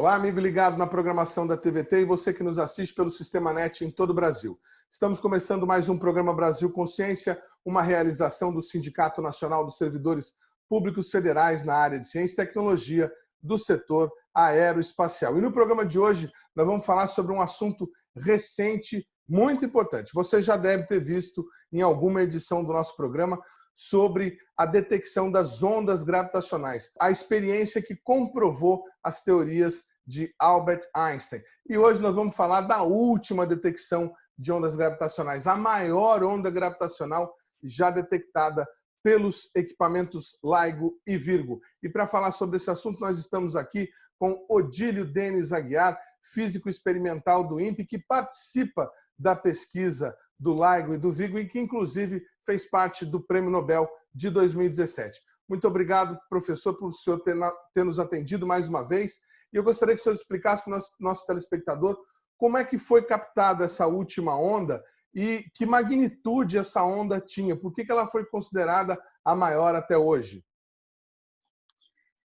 Olá, amigo ligado na programação da TVT e você que nos assiste pelo Sistema NET em todo o Brasil. Estamos começando mais um programa Brasil Consciência, uma realização do Sindicato Nacional dos Servidores Públicos Federais na área de Ciência e Tecnologia do setor aeroespacial. E no programa de hoje nós vamos falar sobre um assunto recente, muito importante. Você já deve ter visto em alguma edição do nosso programa sobre a detecção das ondas gravitacionais, a experiência que comprovou as teorias de Albert Einstein. E hoje nós vamos falar da última detecção de ondas gravitacionais, a maior onda gravitacional já detectada pelos equipamentos LIGO e Virgo. E para falar sobre esse assunto, nós estamos aqui com Odílio Denis Aguiar, físico experimental do INPE, que participa da pesquisa do LIGO e do Virgo e que, inclusive, fez parte do Prêmio Nobel de 2017. Muito obrigado, professor, por o senhor ter nos atendido mais uma vez. E eu gostaria que o senhor explicasse para o nosso telespectador como é que foi captada essa última onda e que magnitude essa onda tinha, por que ela foi considerada a maior até hoje?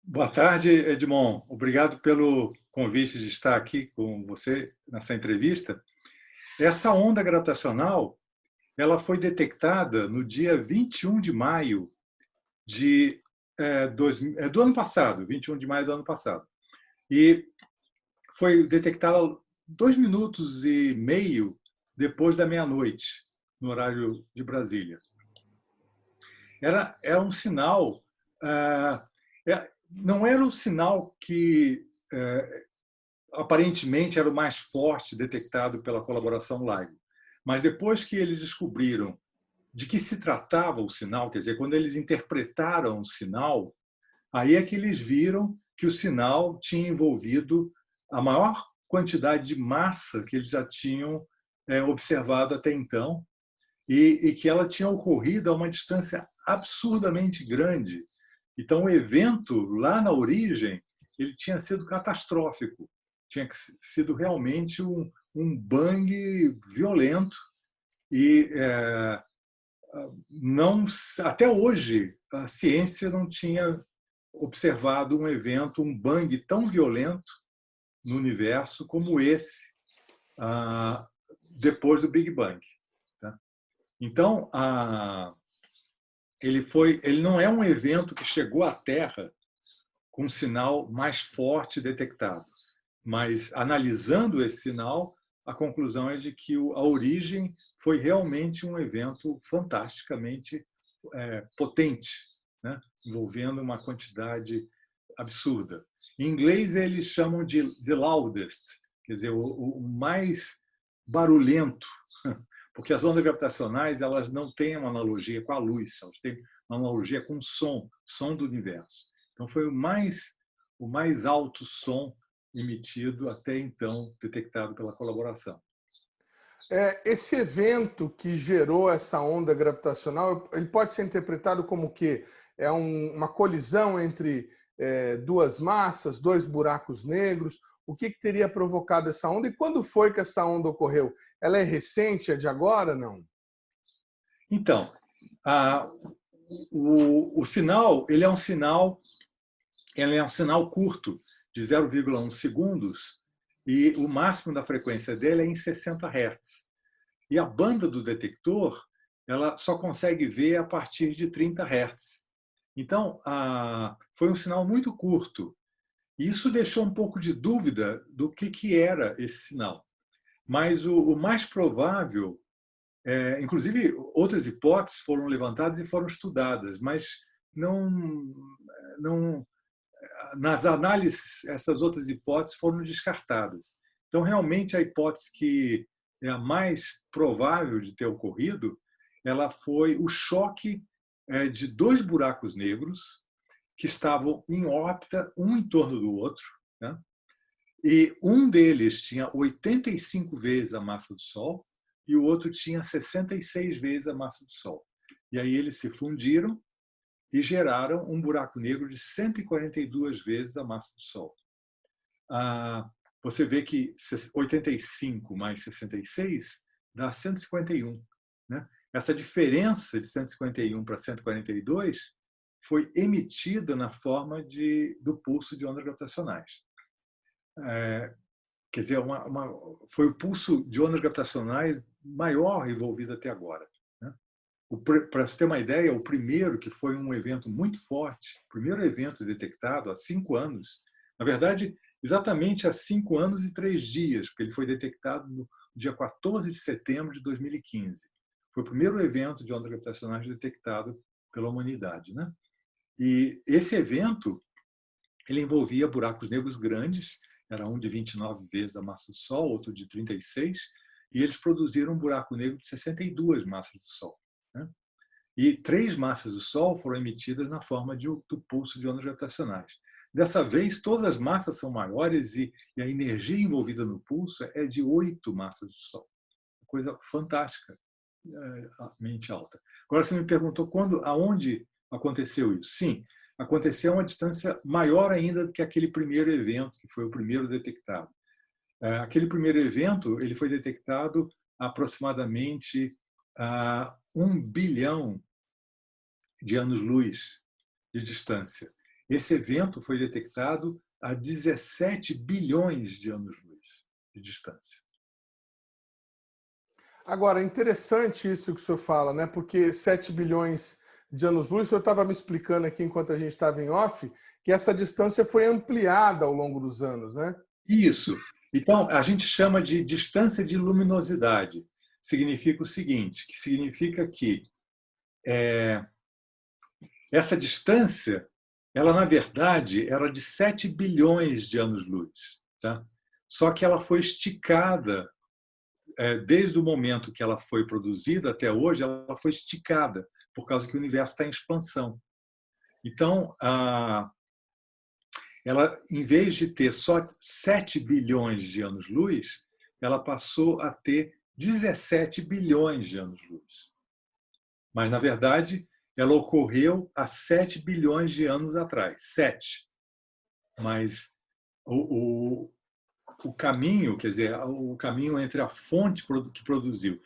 Boa tarde, Edmond. Obrigado pelo convite de estar aqui com você nessa entrevista. Essa onda gravitacional ela foi detectada no dia 21 de maio do ano passado, 21 de maio do ano passado. E foi detectada 2 minutos e meio depois da meia-noite, no horário de Brasília. Era um sinal, não era o sinal que aparentemente era o mais forte detectado pela colaboração LIGO. Mas depois que eles descobriram de que se tratava o sinal, quer dizer, quando eles interpretaram o sinal, aí é que eles viram que o sinal tinha envolvido a maior quantidade de massa que eles já tinham observado até então e que ela tinha ocorrido a uma distância absurdamente grande. Então, o evento, lá na origem, ele tinha sido catastrófico. Tinha sido realmente um bang violento e até hoje a ciência não tinha observado um evento, um bang tão violento no universo como esse depois do Big Bang. Então, ele não é um evento que chegou à Terra com um sinal mais forte detectado. Mas, analisando esse sinal, a conclusão é de que a origem foi realmente um evento fantasticamente potente, né? Envolvendo uma quantidade absurda. Em inglês, eles chamam de the loudest, quer dizer, o mais barulhento, porque as ondas gravitacionais elas não têm uma analogia com a luz, elas têm uma analogia com o som do universo. Então, foi o mais alto som emitido até então, detectado pela colaboração. Esse evento que gerou essa onda gravitacional, ele pode ser interpretado como que é uma colisão entre duas massas, dois buracos negros. O que teria provocado essa onda e quando foi que essa onda ocorreu? Ela é recente, é de agora, não? Então, o sinal, ele é um sinal curto, de 0,1 segundos, e o máximo da frequência dele é em 60 Hz. E a banda do detector ela só consegue ver a partir de 30 Hz. Então, foi um sinal muito curto. E isso deixou um pouco de dúvida do que era esse sinal. Mas o mais provável, inclusive outras hipóteses foram levantadas e foram estudadas, mas não nas análises, essas outras hipóteses foram descartadas. Então, realmente, a hipótese que é a mais provável de ter ocorrido, ela foi o choque de dois buracos negros que estavam em órbita, um em torno do outro, né? E um deles tinha 85 vezes a massa do Sol e o outro tinha 66 vezes a massa do Sol. E aí eles se fundiram e geraram um buraco negro de 142 vezes a massa do Sol. Você vê que 85 mais 66 dá 151. Né? Essa diferença de 151 para 142 foi emitida na forma do pulso de ondas gravitacionais. quer dizer, foi o pulso de ondas gravitacionais maior envolvido até agora. Para você ter uma ideia, o primeiro, que foi um evento muito forte, o primeiro evento detectado há 5 anos, na verdade, exatamente há 5 anos e 3 dias, porque ele foi detectado no dia 14 de setembro de 2015. Foi o primeiro evento de ondas gravitacionais detectado pela humanidade, né? E esse evento ele envolvia buracos negros grandes, era um de 29 vezes a massa do Sol, outro de 36, e eles produziram um buraco negro de 62 massas do Sol, né? E 3 massas do Sol foram emitidas na forma do pulso de ondas gravitacionais. Dessa vez, todas as massas são maiores e a energia envolvida no pulso é de 8 massas do Sol. Coisa fantástica, mente alta. Agora, você me perguntou aonde aconteceu isso. Sim, aconteceu a uma distância maior ainda do que aquele primeiro evento, que foi o primeiro detectado. Aquele primeiro evento ele foi detectado aproximadamente a 1 bilhão de anos-luz de distância. Esse evento foi detectado a 17 bilhões de anos-luz de distância. Agora, interessante isso que o senhor fala, né? Porque 7 bilhões de anos-luz, o senhor estava me explicando aqui, enquanto a gente estava em off, que essa distância foi ampliada ao longo dos anos, né? Isso. Então, a gente chama de distância de luminosidade. Significa o seguinte, que significa que essa distância, ela na verdade era de 7 bilhões de anos-luz, tá? Só que ela foi esticada desde o momento que ela foi produzida até hoje, ela foi esticada por causa que o universo está em expansão. Então, ela, em vez de ter só 7 bilhões de anos-luz, ela passou a ter 17 bilhões de anos-luz. Mas, na verdade, ela ocorreu há 7 bilhões de anos atrás. 7. Mas o caminho, quer dizer, o caminho entre a fonte que produziu,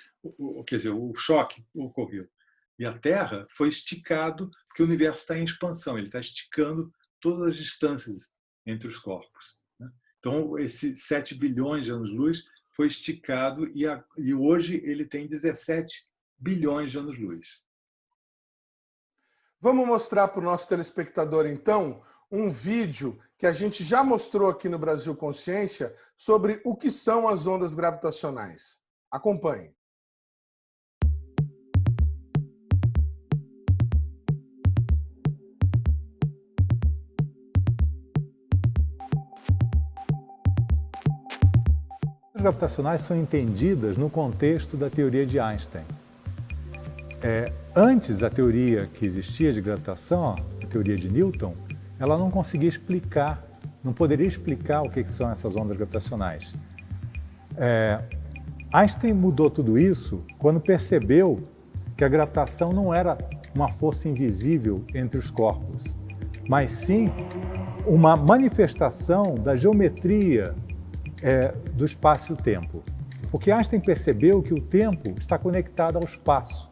quer dizer, o choque ocorreu, e a Terra foi esticado, porque o universo está em expansão, ele está esticando todas as distâncias entre os corpos. Então, esse 7 bilhões de anos-luz foi esticado e hoje ele tem 17 bilhões de anos-luz. Vamos mostrar para o nosso telespectador, então, um vídeo que a gente já mostrou aqui no Brasil Consciência sobre o que são as ondas gravitacionais. Acompanhe. As ondas gravitacionais são entendidas no contexto da teoria de Einstein. Antes da teoria que existia de gravitação, a teoria de Newton, ela não conseguia explicar, não poderia explicar o que são essas ondas gravitacionais. Einstein mudou tudo isso quando percebeu que a gravitação não era uma força invisível entre os corpos, mas sim uma manifestação da geometria do espaço e o tempo. Porque Einstein percebeu que o tempo está conectado ao espaço.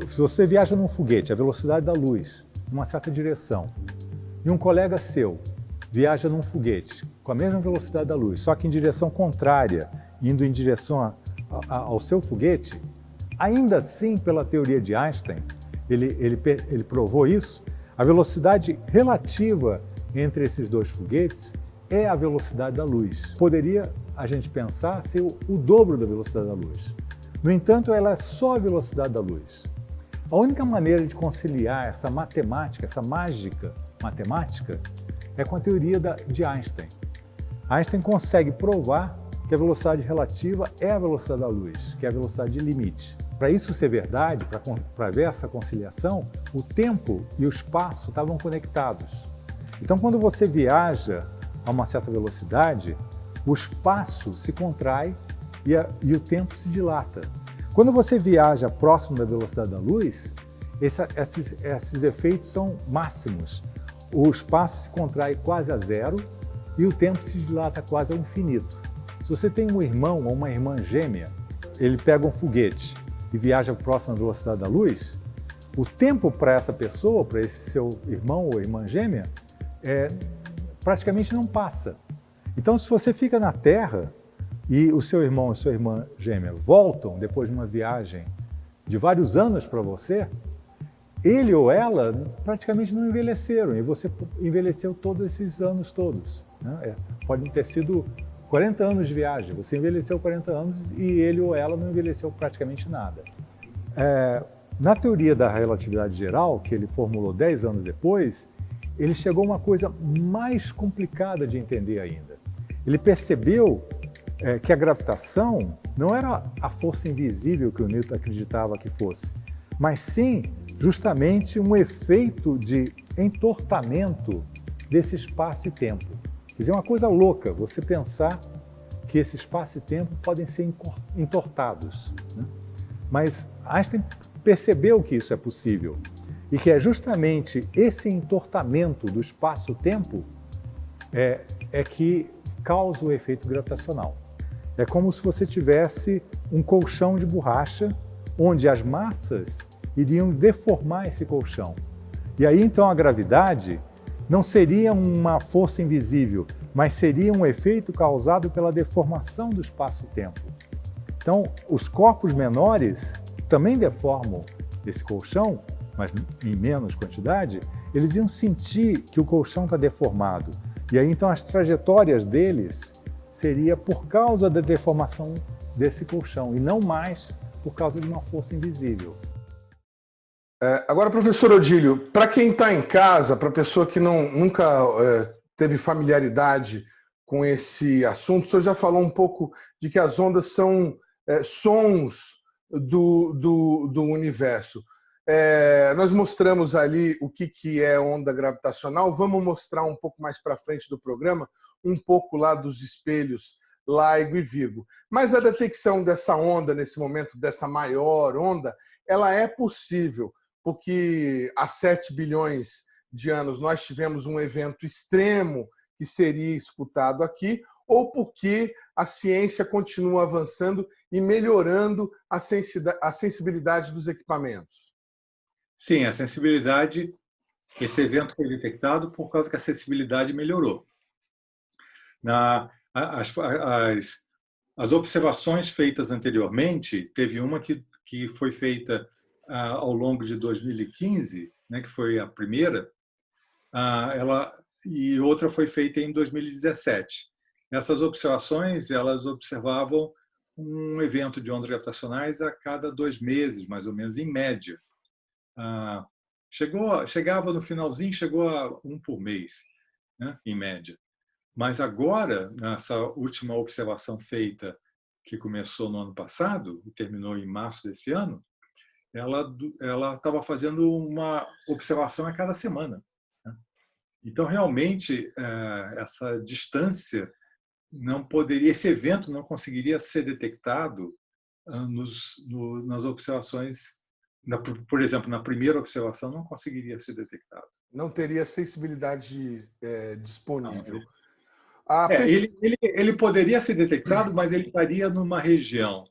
Se você viaja num foguete, a velocidade da luz, numa certa direção, e um colega seu viaja num foguete com a mesma velocidade da luz, só que em direção contrária, indo em direção ao seu foguete, ainda assim, pela teoria de Einstein, ele provou isso, a velocidade relativa entre esses dois foguetes é a velocidade da luz. Poderia, a gente pensar, ser o dobro da velocidade da luz. No entanto, ela é só a velocidade da luz. A única maneira de conciliar essa matemática, essa mágica matemática, é com a teoria de Einstein. Einstein consegue provar que a velocidade relativa é a velocidade da luz, que é a velocidade de limite. Para isso ser verdade, para ver essa conciliação, o tempo e o espaço estavam conectados. Então, quando você viaja a uma certa velocidade, o espaço se contrai e o tempo se dilata. Quando você viaja próximo da velocidade da luz, esses efeitos são máximos. O espaço se contrai quase a zero e o tempo se dilata quase ao infinito. Se você tem um irmão ou uma irmã gêmea, ele pega um foguete e viaja próximo da velocidade da luz, o tempo para essa pessoa, para esse seu irmão ou irmã gêmea, praticamente não passa. Então, se você fica na Terra e o seu irmão e sua irmã gêmea voltam depois de uma viagem de vários anos para você, ele ou ela praticamente não envelheceram, e você envelheceu todos esses anos todos, né? Pode ter sido 40 anos de viagem, você envelheceu 40 anos e ele ou ela não envelheceu praticamente nada. Na teoria da relatividade geral, que ele formulou 10 anos depois, ele chegou a uma coisa mais complicada de entender ainda. Ele percebeu que a gravitação não era a força invisível que o Newton acreditava que fosse, mas sim justamente um efeito de entortamento desse espaço e tempo. Quer dizer, uma coisa louca você pensar que esse espaço e tempo podem ser entortados, né? Mas Einstein percebeu que isso é possível e que é justamente esse entortamento do espaço-tempo que causa o efeito gravitacional. É como se você tivesse um colchão de borracha onde as massas iriam deformar esse colchão. E aí então a gravidade não seria uma força invisível, mas seria um efeito causado pela deformação do espaço-tempo. Então, os corpos menores, que também deformam esse colchão, mas em menos quantidade, eles iam sentir que o colchão está deformado. E aí então as trajetórias deles seria por causa da deformação desse colchão e não mais por causa de uma força invisível. Agora, professor Odílio, para quem está em casa, para a pessoa que nunca teve familiaridade com esse assunto, o senhor já falou um pouco de que as ondas são sons do universo. Nós mostramos ali o que é onda gravitacional, vamos mostrar um pouco mais para frente do programa, um pouco lá dos espelhos LIGO e Virgo. Mas a detecção dessa onda, nesse momento, dessa maior onda, ela é possível, porque há 7 bilhões de anos nós tivemos um evento extremo que seria escutado aqui, ou porque a ciência continua avançando e melhorando a sensibilidade dos equipamentos? Sim, a sensibilidade, esse evento foi detectado por causa que a sensibilidade melhorou. As observações feitas anteriormente, teve uma que foi feita ao longo de 2015, né, que foi a primeira, e outra foi feita em 2017. Essas observações, elas observavam um evento de ondas gravitacionais a cada 2 meses, mais ou menos, em média. Chegava no finalzinho, chegou a 1 por mês, né, em média. Mas agora, nessa última observação feita, que começou no ano passado e terminou em março desse ano, ela estava fazendo uma observação a cada semana, né? Então, realmente, essa distância não poderia, esse evento não conseguiria ser detectado nas observações. Por exemplo, na primeira observação não conseguiria ser detectado. Não teria sensibilidade disponível. Não, ele poderia ser detectado, mas ele estaria numa região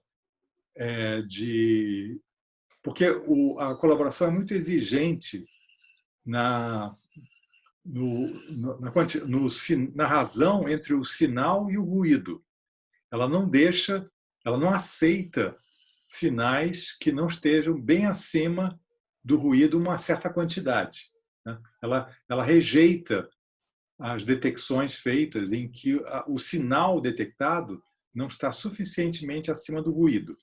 porque a colaboração é muito exigente na razão entre o sinal e o ruído. Ela não aceita sinais que não estejam bem acima do ruído uma certa quantidade, né? Ela rejeita as detecções feitas em que o sinal detectado não está suficientemente acima do ruído.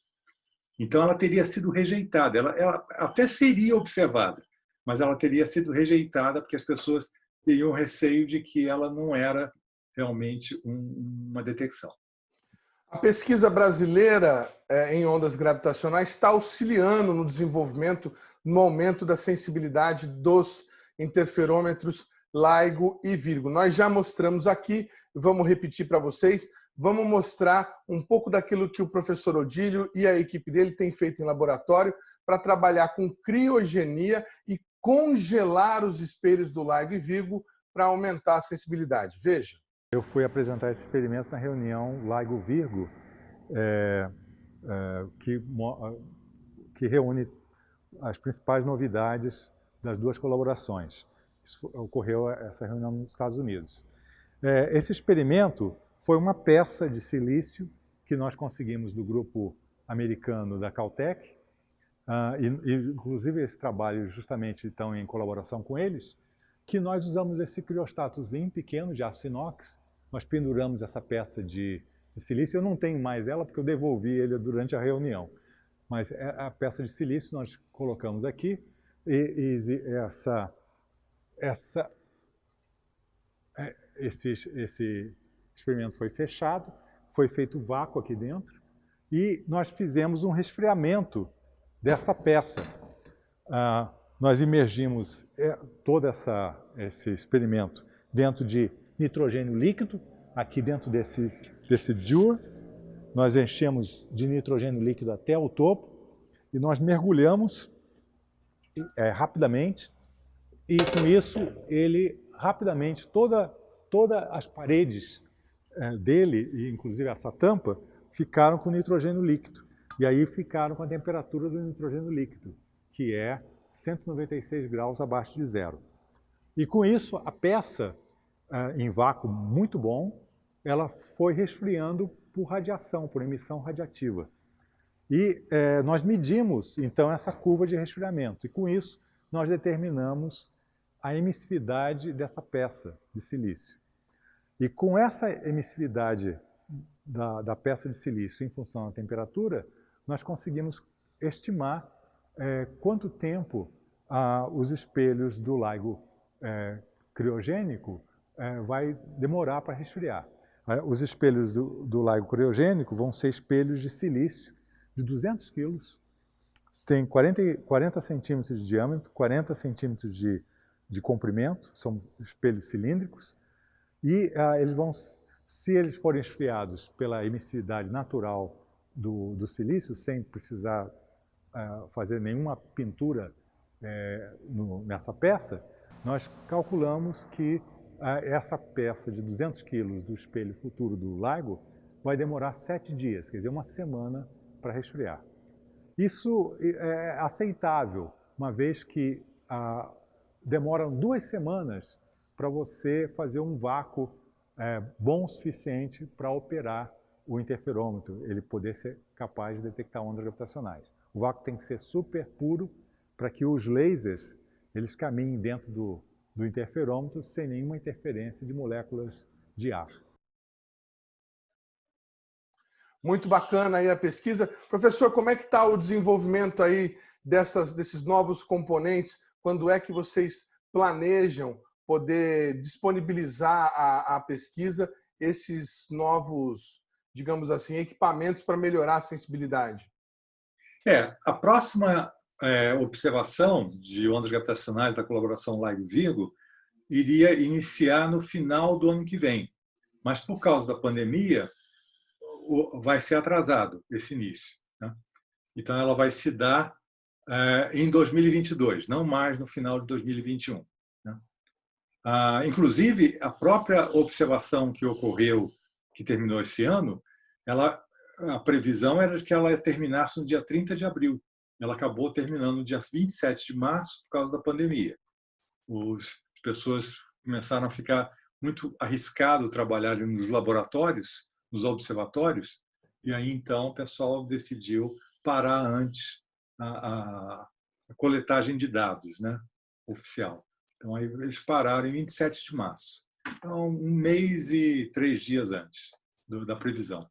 Então, ela teria sido rejeitada. Ela até seria observada, mas ela teria sido rejeitada porque as pessoas teriam receio de que ela não era realmente uma detecção. A pesquisa brasileira em ondas gravitacionais está auxiliando no desenvolvimento, no aumento da sensibilidade dos interferômetros LIGO e Virgo. Nós já mostramos aqui, vamos repetir para vocês, vamos mostrar um pouco daquilo que o professor Odílio e a equipe dele têm feito em laboratório para trabalhar com criogenia e congelar os espelhos do LIGO e Virgo para aumentar a sensibilidade. Veja. Eu fui apresentar esse experimento na reunião LIGO-Virgo, que reúne as principais novidades das duas colaborações. Ocorreu essa reunião nos Estados Unidos. Esse experimento foi uma peça de silício que nós conseguimos do grupo americano da Caltech, inclusive esse trabalho justamente então em colaboração com eles, que nós usamos esse criostatozinho pequeno de aço inox, nós penduramos essa peça de silício. Eu não tenho mais ela porque eu devolvi ele durante a reunião, mas a peça de silício nós colocamos aqui e esse experimento foi fechado, foi feito vácuo aqui dentro e nós fizemos um resfriamento dessa peça. Nós imergimos todo esse experimento dentro de nitrogênio líquido, aqui dentro desse Dewar. Nós enchemos de nitrogênio líquido até o topo e nós mergulhamos rapidamente e com isso ele rapidamente, todas as paredes dele, e inclusive essa tampa, ficaram com nitrogênio líquido. E aí ficaram com a temperatura do nitrogênio líquido, que é 196 graus abaixo de zero. E com isso, a peça, em vácuo muito bom, ela foi resfriando por radiação, por emissão radiativa. E nós medimos, então, essa curva de resfriamento. E com isso, nós determinamos a emissividade dessa peça de silício. E com essa emissividade da peça de silício em função da temperatura, nós conseguimos estimar quanto tempo os espelhos do LIGO criogênico vai demorar para resfriar. Os espelhos do LIGO criogênico vão ser espelhos de silício de 200 quilos, tem 40 centímetros de diâmetro, 40 centímetros de comprimento, são espelhos cilíndricos, e se eles forem esfriados pela emissividade natural do silício, sem precisar fazer nenhuma pintura nessa peça, nós calculamos que essa peça de 200 quilos do espelho futuro do LIGO vai demorar 7 dias, quer dizer, uma semana para resfriar. Isso é aceitável, uma vez que demoram 2 semanas para você fazer um vácuo bom o suficiente para operar o interferômetro, ele poder ser capaz de detectar ondas gravitacionais. O vácuo tem que ser super puro para que os lasers eles caminhem dentro do interferômetro sem nenhuma interferência de moléculas de ar. Muito bacana aí a pesquisa. Professor, como é que está o desenvolvimento aí desses novos componentes? Quando é que vocês planejam poder disponibilizar à pesquisa esses novos, digamos assim, equipamentos para melhorar a sensibilidade? A próxima observação de ondas gravitacionais da colaboração LIGO-Virgo iria iniciar no final do ano que vem, mas por causa da pandemia vai ser atrasado esse início, né? Então ela vai se dar em 2022, não mais no final de 2021, né? Inclusive a própria observação que ocorreu, que terminou esse ano, a previsão era de que ela terminasse no dia 30 de abril. Ela acabou terminando no dia 27 de março por causa da pandemia. As pessoas começaram a ficar muito arriscado trabalhar nos laboratórios, nos observatórios, e aí então o pessoal decidiu parar antes a coletagem de dados, né, oficial. Então aí eles pararam em 27 de março. Então, 1 mês e 3 dias antes da previsão.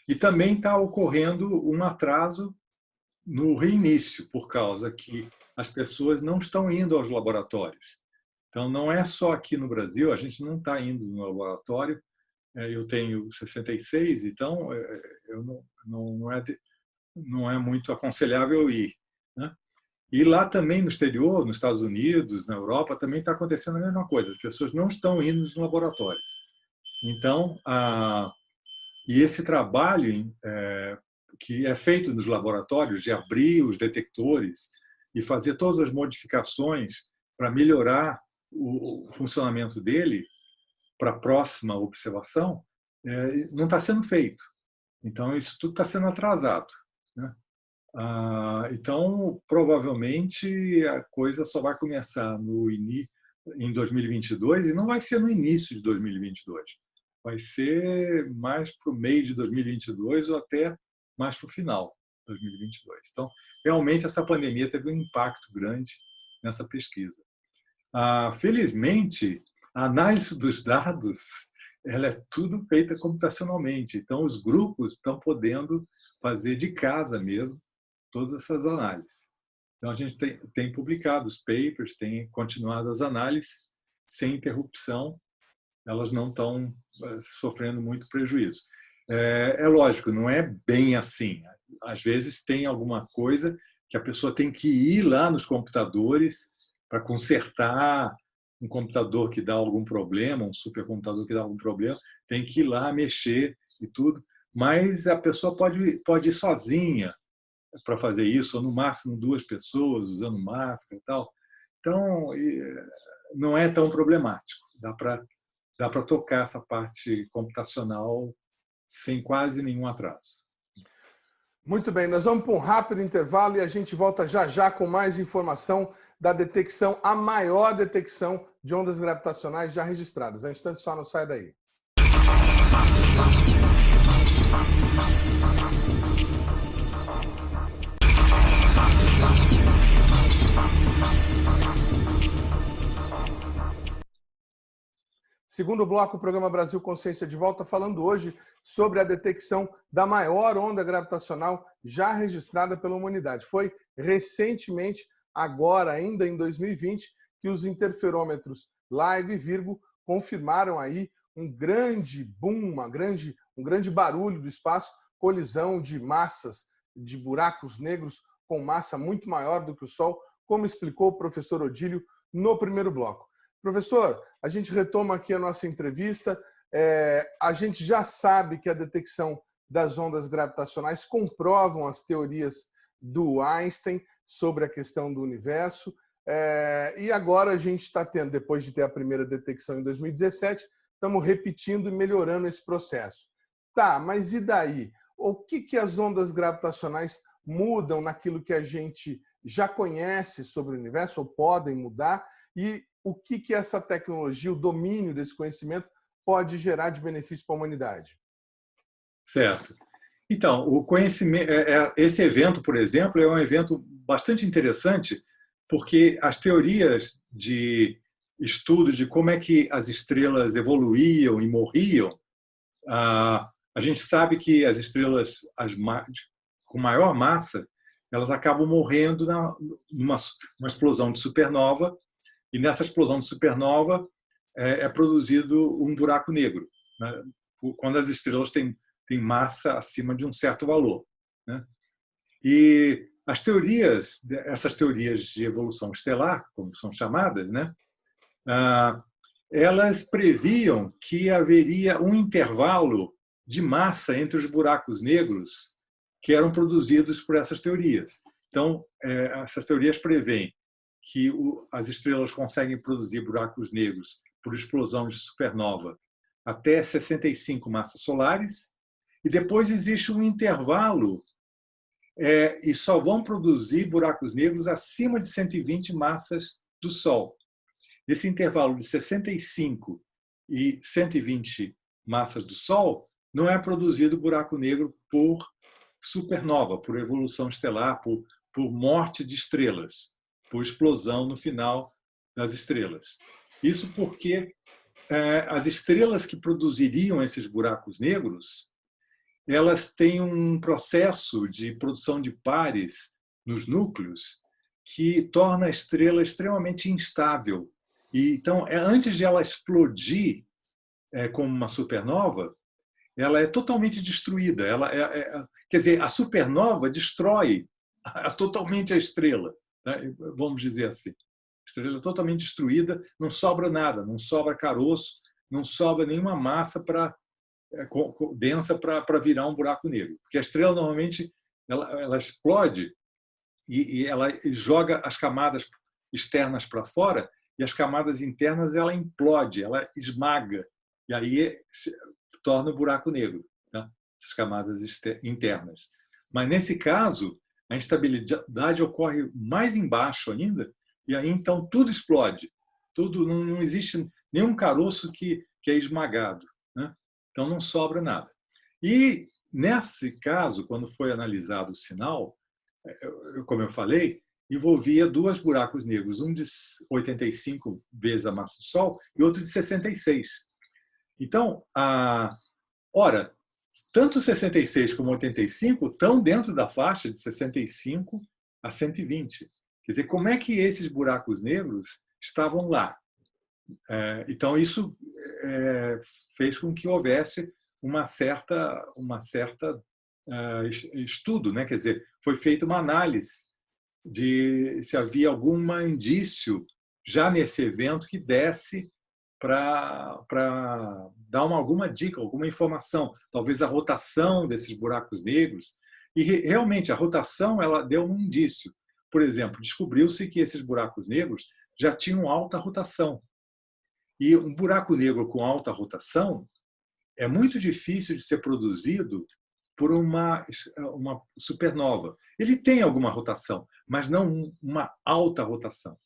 E também está ocorrendo um atraso no reinício, por causa que as pessoas não estão indo aos laboratórios. Então, não é só aqui no Brasil, a gente não está indo no laboratório. Eu tenho 66, então não é muito aconselhável ir, né? E lá também no exterior, nos Estados Unidos, na Europa, também está acontecendo a mesma coisa. As pessoas não estão indo nos laboratórios. Então, e esse trabalho que é feito nos laboratórios de abrir os detectores e fazer todas as modificações para melhorar o funcionamento dele para a próxima observação, não está sendo feito. Então, isso tudo está sendo atrasado, né? Então, provavelmente, a coisa só vai começar em 2022 e não vai ser no início de 2022. vai ser mais para o meio de 2022 ou até mais para o final de 2022. Então, realmente, essa pandemia teve um impacto grande nessa pesquisa. Felizmente, a análise dos dados ela é tudo feita computacionalmente. Então, os grupos estão podendo fazer de casa mesmo todas essas análises. Então, a gente tem publicado os papers, tem continuado as análises sem interrupção, elas não estão sofrendo muito prejuízo. É lógico, não é bem assim. Às vezes tem alguma coisa que a pessoa tem que ir lá nos computadores para consertar um computador que dá algum problema, um supercomputador que dá algum problema, tem que ir lá mexer e tudo, mas a pessoa pode ir sozinha para fazer isso, ou no máximo 2 pessoas usando máscara e tal. Então, não é tão problemático. Dá para tocar essa parte computacional sem quase nenhum atraso. Muito bem, nós vamos para um rápido intervalo e a gente volta já já com mais informação da detecção, a maior detecção de ondas gravitacionais já registradas. É um instante só, não sai daí. Segundo bloco, o programa Brasil Consciência de volta, falando hoje sobre a detecção da maior onda gravitacional já registrada pela humanidade. Foi recentemente, agora ainda em 2020, que os interferômetros LIGO e Virgo confirmaram aí um grande boom, um grande barulho do espaço, colisão de massas, de buracos negros com massa muito maior do que o Sol, como explicou o professor Odílio no primeiro bloco. Professor, a gente retoma aqui a nossa entrevista. A gente já sabe que a detecção das ondas gravitacionais comprovam as teorias do Einstein sobre a questão do universo. E agora a gente está tendo, depois de ter a primeira detecção em 2017, estamos repetindo e melhorando esse processo. Tá, mas e daí? O que as ondas gravitacionais mudam naquilo que a gente já conhece sobre o universo, ou podem mudar? E o que essa tecnologia, o domínio desse conhecimento, pode gerar de benefício para a humanidade? Certo. Então, o conhecimento, esse evento, por exemplo, é um evento bastante interessante, porque as teorias de estudo de como é que as estrelas evoluíam e morriam, a gente sabe que as estrelas com maior massa, elas acabam morrendo numa explosão de supernova, e nessa explosão de supernova é produzido um buraco negro, né? Quando as estrelas têm massa acima de um certo valor, né? E essas teorias de evolução estelar, como são chamadas, né? Elas previam que haveria um intervalo de massa entre os buracos negros que eram produzidos por essas teorias. Então, essas teorias preveem que as estrelas conseguem produzir buracos negros por explosão de supernova até 65 massas solares, e depois existe um intervalo e só vão produzir buracos negros acima de 120 massas do Sol. Nesse intervalo de 65 e 120 massas do Sol, não é produzido buraco negro por supernova, por evolução estelar, por morte de estrelas, por explosão no final das estrelas. Isso porque as estrelas que produziriam esses buracos negros, elas têm um processo de produção de pares nos núcleos que torna a estrela extremamente instável. Então, antes de ela explodir como uma supernova, ela é totalmente destruída. Quer dizer, a supernova destrói totalmente a estrela, né? Vamos dizer assim. A estrela é totalmente destruída, não sobra nada, não sobra caroço, não sobra nenhuma massa densa para virar um buraco negro. Porque a estrela, normalmente, ela explode e ela joga as camadas externas para fora, e as camadas internas ela implode, ela esmaga, e aí torna o buraco negro, tá? As camadas internas. Mas, nesse caso, a instabilidade ocorre mais embaixo ainda, e aí então tudo explode. Não existe nenhum caroço que é esmagado, né? Então não sobra nada. E nesse caso, quando foi analisado o sinal, como eu falei, envolvia dois buracos negros, um de 85 vezes a massa do Sol e outro de 66. Então, ora, tanto 66 como 85 estão dentro da faixa de 65 a 120. Quer dizer, como é que esses buracos negros estavam lá? Então, isso fez com que houvesse uma certa estudo, né? Quer dizer, foi feita uma análise de se havia algum indício já nesse evento que desse para dar alguma dica, alguma informação, talvez a rotação desses buracos negros. E realmente a rotação ela deu um indício. Por exemplo, descobriu-se que esses buracos negros já tinham alta rotação. E um buraco negro com alta rotação é muito difícil de ser produzido por uma supernova. Ele tem alguma rotação, mas não uma alta rotação.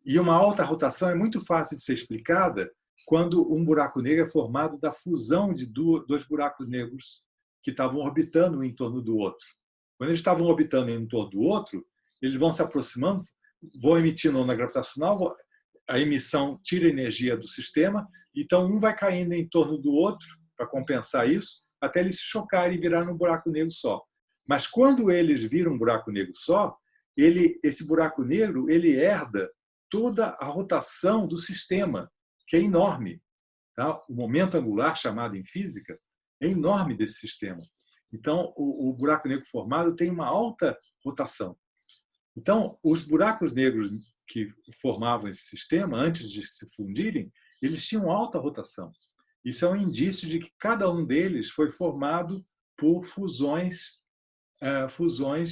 E uma alta rotação é muito fácil de ser explicada quando um buraco negro é formado da fusão de dois buracos negros que estavam orbitando um em torno do outro. Quando eles estavam orbitando um em torno do outro, eles vão se aproximando, vão emitindo onda gravitacional, a emissão tira energia do sistema, então um vai caindo em torno do outro para compensar isso, até eles se chocarem e virar um buraco negro só. Mas quando eles viram um buraco negro só, esse buraco negro ele herda toda a rotação do sistema, que é enorme. Tá? O momento angular, chamado em física, é enorme desse sistema. Então, o buraco negro formado tem uma alta rotação. Então, os buracos negros que formavam esse sistema, antes de se fundirem, eles tinham alta rotação. Isso é um indício de que cada um deles foi formado por fusões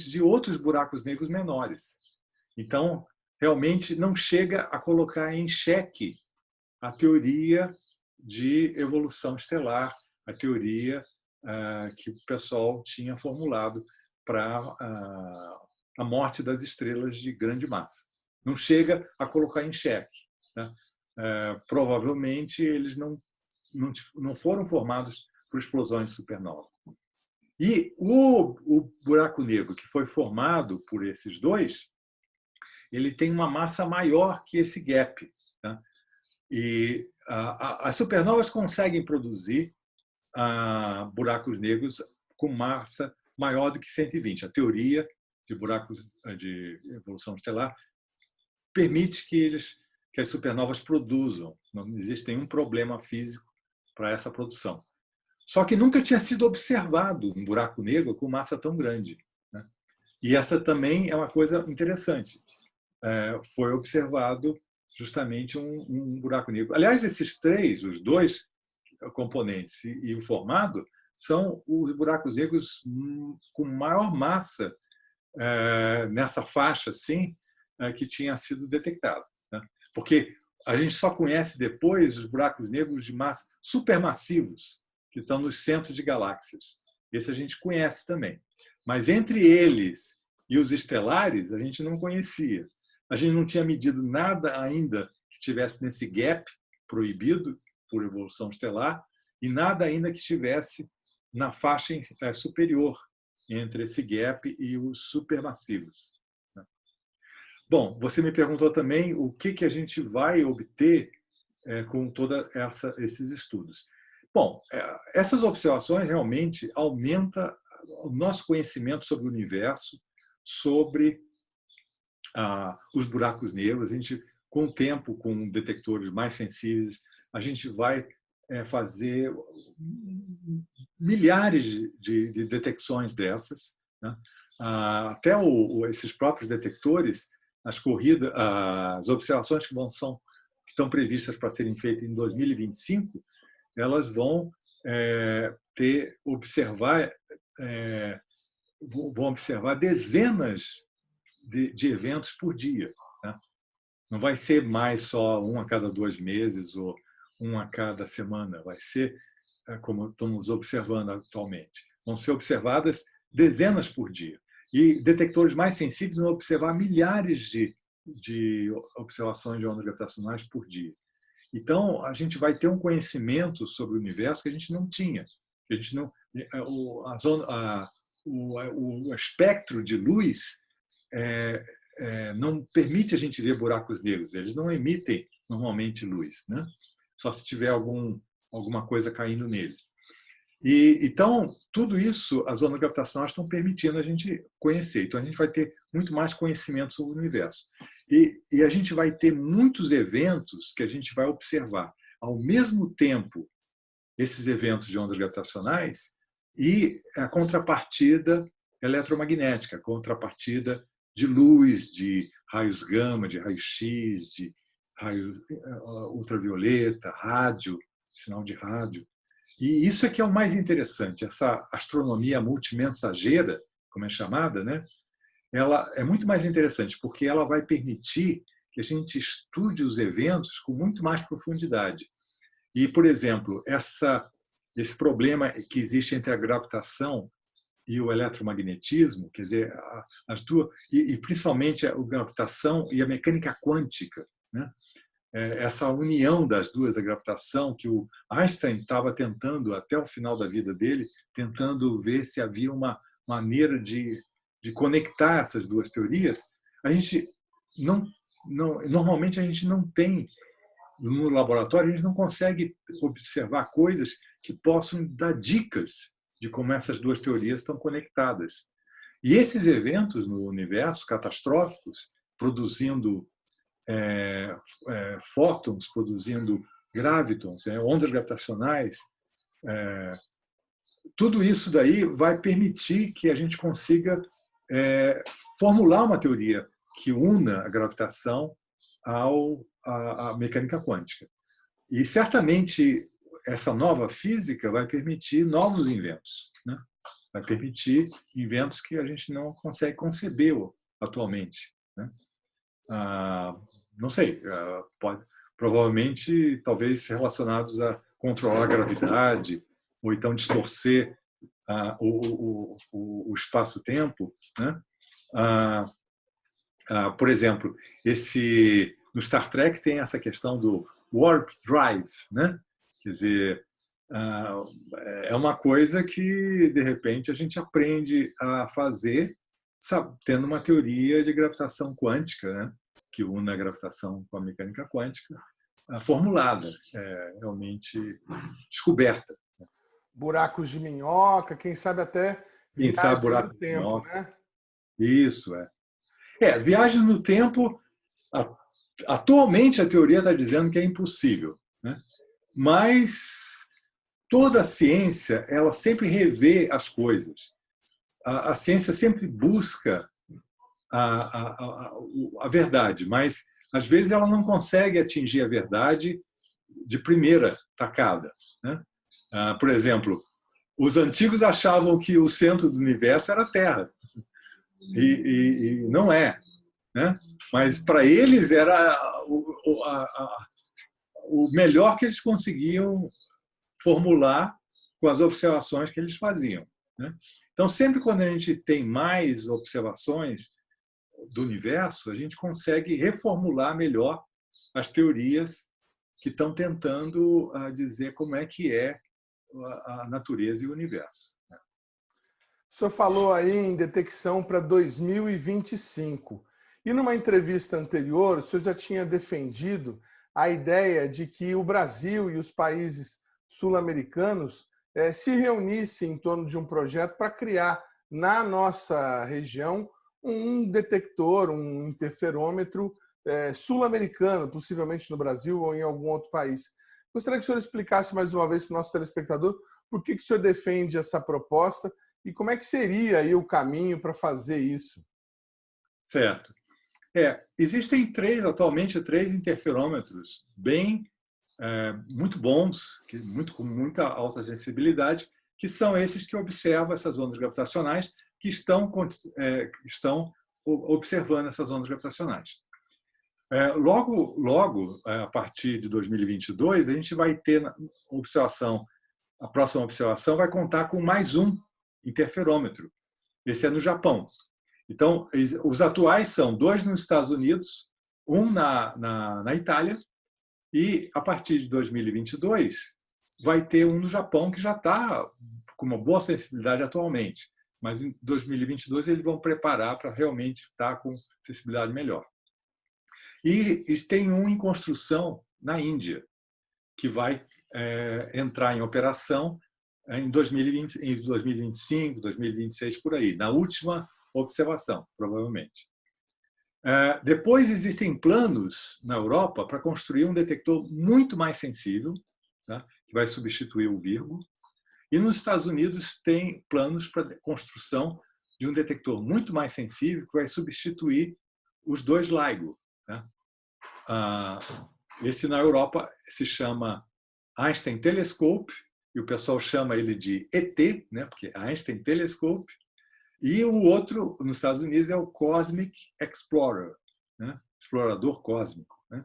de outros buracos negros menores. Então, realmente não chega a colocar em xeque a teoria de evolução estelar, a teoria que o pessoal tinha formulado para a morte das estrelas de grande massa. Não chega a colocar em xeque. Né? Provavelmente eles não foram formados por explosões de supernova. E o buraco negro que foi formado por esses dois, ele tem uma massa maior que esse gap. Né? E as supernovas conseguem produzir buracos negros com massa maior do que 120. A teoria de buracos de evolução estelar permite que as supernovas produzam. Não existe nenhum problema físico para essa produção. Só que nunca tinha sido observado um buraco negro com massa tão grande. Né? E essa também é uma coisa interessante. Foi observado justamente um buraco negro. Aliás, esses três, os dois componentes e o formado, são os buracos negros com maior massa nessa faixa assim, que tinha sido detectado. Né? Porque a gente só conhece depois os buracos negros de massa supermassivos, que estão nos centros de galáxias. Esse a gente conhece também. Mas entre eles e os estelares, a gente não conhecia. A gente não tinha medido nada ainda que tivesse nesse gap proibido por evolução estelar e nada ainda que estivesse na faixa superior entre esse gap e os supermassivos. Bom, você me perguntou também o que a gente vai obter com todos esses estudos. Bom, essas observações realmente aumentam o nosso conhecimento sobre o universo, sobre os buracos negros. A gente, com o tempo, com detectores mais sensíveis, a gente vai fazer milhares de detecções dessas. Né? Até esses próprios detectores, as observações que estão previstas para serem feitas em 2025, elas vão observar dezenas de eventos por dia. Né? Não vai ser mais só um a cada 2 meses ou um a cada semana. Vai ser como estamos observando atualmente. Vão ser observadas dezenas por dia. E detectores mais sensíveis vão observar milhares de observações de ondas gravitacionais por dia. Então, a gente vai ter um conhecimento sobre o universo que a gente não tinha. A gente não, o espectro de luz não permite a gente ver buracos negros. Eles não emitem normalmente luz, né? Só se tiver alguma coisa caindo neles. Então, tudo isso, as ondas gravitacionais estão permitindo a gente conhecer. Então, a gente vai ter muito mais conhecimento sobre o universo. E a gente vai ter muitos eventos que a gente vai observar. Ao mesmo tempo, esses eventos de ondas gravitacionais e a contrapartida eletromagnética, a contrapartida de luz, de raios gama, de raio-x, de raio ultravioleta, rádio, sinal de rádio. E isso é que é o mais interessante, essa astronomia multimensageira, como é chamada, né? Ela é muito mais interessante porque ela vai permitir que a gente estude os eventos com muito mais profundidade. E, por exemplo, esse problema que existe entre a gravitação e o eletromagnetismo, quer dizer, as duas, e principalmente a gravitação e a mecânica quântica, né? Essa união das duas, da gravitação, que o Einstein estava tentando, até o final da vida dele, tentando ver se havia uma maneira de conectar essas duas teorias, a gente normalmente a gente não tem, no laboratório, a gente não consegue observar coisas que possam dar dicas de como essas duas teorias estão conectadas. E esses eventos no universo catastróficos, produzindo fótons, produzindo gravitons, ondas gravitacionais, tudo isso daí vai permitir que a gente consiga formular uma teoria que una a gravitação à mecânica quântica. E certamente essa nova física vai permitir novos inventos, né? Vai permitir inventos que a gente não consegue conceber atualmente, né? Não sei, provavelmente talvez relacionados a controlar a gravidade ou então distorcer o espaço-tempo, né? Por exemplo, no Star Trek tem essa questão do warp drive, né? Quer dizer, é uma coisa que de repente a gente aprende a fazer tendo uma teoria de gravitação quântica, né? Que une a gravitação com a mecânica quântica, formulada, realmente descoberta. Buracos de minhoca, quem sabe até viagem no tempo, né? Isso, viagem no tempo, atualmente a teoria está dizendo que é impossível, né? Mas toda a ciência, ela sempre revê as coisas. A ciência sempre busca a verdade, mas às vezes ela não consegue atingir a verdade de primeira tacada, né? Por exemplo, os antigos achavam que o centro do universo era a Terra e não é, né? Mas para eles era o melhor que eles conseguiam formular com as observações que eles faziam, né? Então, sempre quando a gente tem mais observações do universo, a gente consegue reformular melhor as teorias que estão tentando dizer como é que é a natureza e o universo. O senhor falou aí em detecção para 2025. E numa entrevista anterior, o senhor já tinha defendido a ideia de que o Brasil e os países sul-americanos se reunissem em torno de um projeto para criar na nossa região um detector, um interferômetro sul-americano, possivelmente no Brasil ou em algum outro país. Gostaria que o senhor explicasse mais uma vez para o nosso telespectador por que o senhor defende essa proposta e como é que seria aí o caminho para fazer isso. Certo. Existem atualmente três interferômetros muito bons, com muita alta sensibilidade, que são esses que observam essas ondas gravitacionais, que estão observando essas ondas gravitacionais. Logo, a partir de 2022, a gente vai ter a próxima observação vai contar com mais um interferômetro. Esse é no Japão. Então, os atuais são 2 nos Estados Unidos, um na Itália E, a partir de 2022, vai ter um no Japão que já está com uma boa sensibilidade atualmente. Mas em 2022 eles vão preparar para realmente estar com sensibilidade melhor. E tem um em construção na Índia, que vai entrar em operação em 2020, em 2025, 2026, por aí, na última observação, provavelmente. Depois existem planos na Europa para construir um detector muito mais sensível, tá? Que vai substituir o Virgo. E nos Estados Unidos tem planos para construção de um detector muito mais sensível que vai substituir os dois LIGO. Tá? Esse na Europa se chama Einstein Telescope, e o pessoal chama ele de ET, né? Porque é Einstein Telescope. E o outro, nos Estados Unidos, é o Cosmic Explorer, né? Explorador cósmico. Né?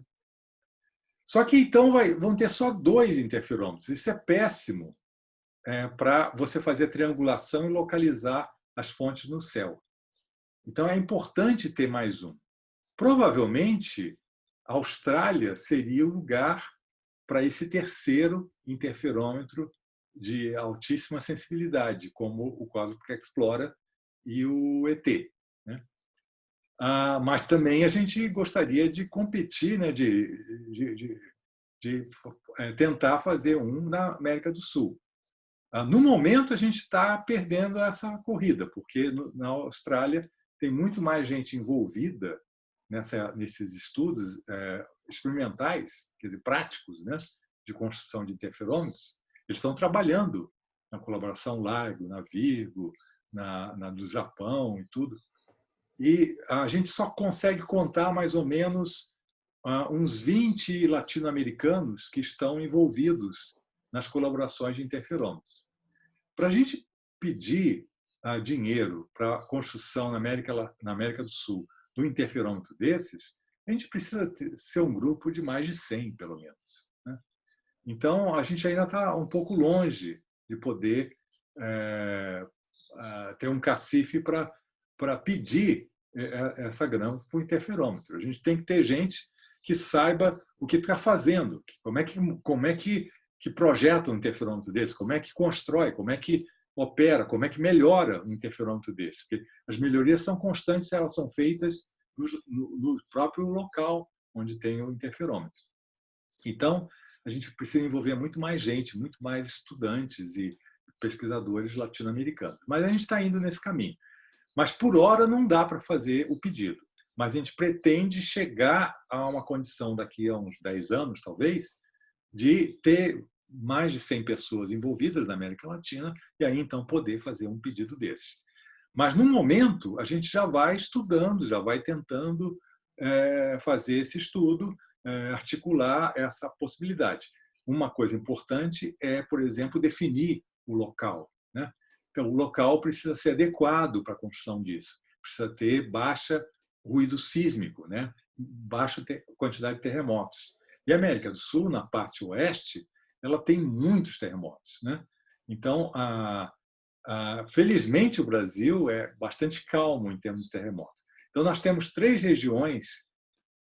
Só que então vão ter só 2 interferômetros. Isso é péssimo para você fazer triangulação e localizar as fontes no céu. Então é importante ter mais um. Provavelmente, a Austrália seria o lugar para esse terceiro interferômetro de altíssima sensibilidade, como o Cosmic Explorer e o ET. Né? Mas também a gente gostaria de competir, né? de tentar fazer um na América do Sul. No momento, a gente está perdendo essa corrida, porque na Austrália tem muito mais gente envolvida nesses estudos experimentais, quer dizer, práticos, né? De construção de interferômetros. Eles estão trabalhando na colaboração LIGO, na Virgo, na do Japão e tudo. E a gente só consegue contar mais ou menos uns 20 latino-americanos que estão envolvidos nas colaborações de interferômetros. Para a gente pedir dinheiro para a construção na América do Sul de um interferômetro desses, a gente precisa ser um grupo de mais de 100, pelo menos. Né? Então, a gente ainda está um pouco longe de poder ter um cacife para pedir essa grana para o interferômetro. A gente tem que ter gente que saiba o que está fazendo, como é que projeta um interferômetro desse, como é que constrói, como é que opera, como é que melhora um interferômetro desse. Porque as melhorias são constantes, elas são feitas no próprio local onde tem o interferômetro. Então, a gente precisa envolver muito mais gente, muito mais estudantes e pesquisadores latino-americanos. Mas a gente está indo nesse caminho. Mas, por hora, não dá para fazer o pedido. Mas a gente pretende chegar a uma condição daqui a uns 10 anos, talvez, de ter mais de 100 pessoas envolvidas na América Latina e aí, então, poder fazer um pedido desse. Mas, no momento, a gente já vai estudando, já vai tentando fazer esse estudo, articular essa possibilidade. Uma coisa importante é, por exemplo, definir o local. Né? Então, o local precisa ser adequado para a construção disso. Precisa ter baixa ruído sísmico, né? Baixa quantidade de terremotos. E a América do Sul, na parte oeste, ela tem muitos terremotos. Né? Então, felizmente, o Brasil é bastante calmo em termos de terremotos. Então, nós temos 3 regiões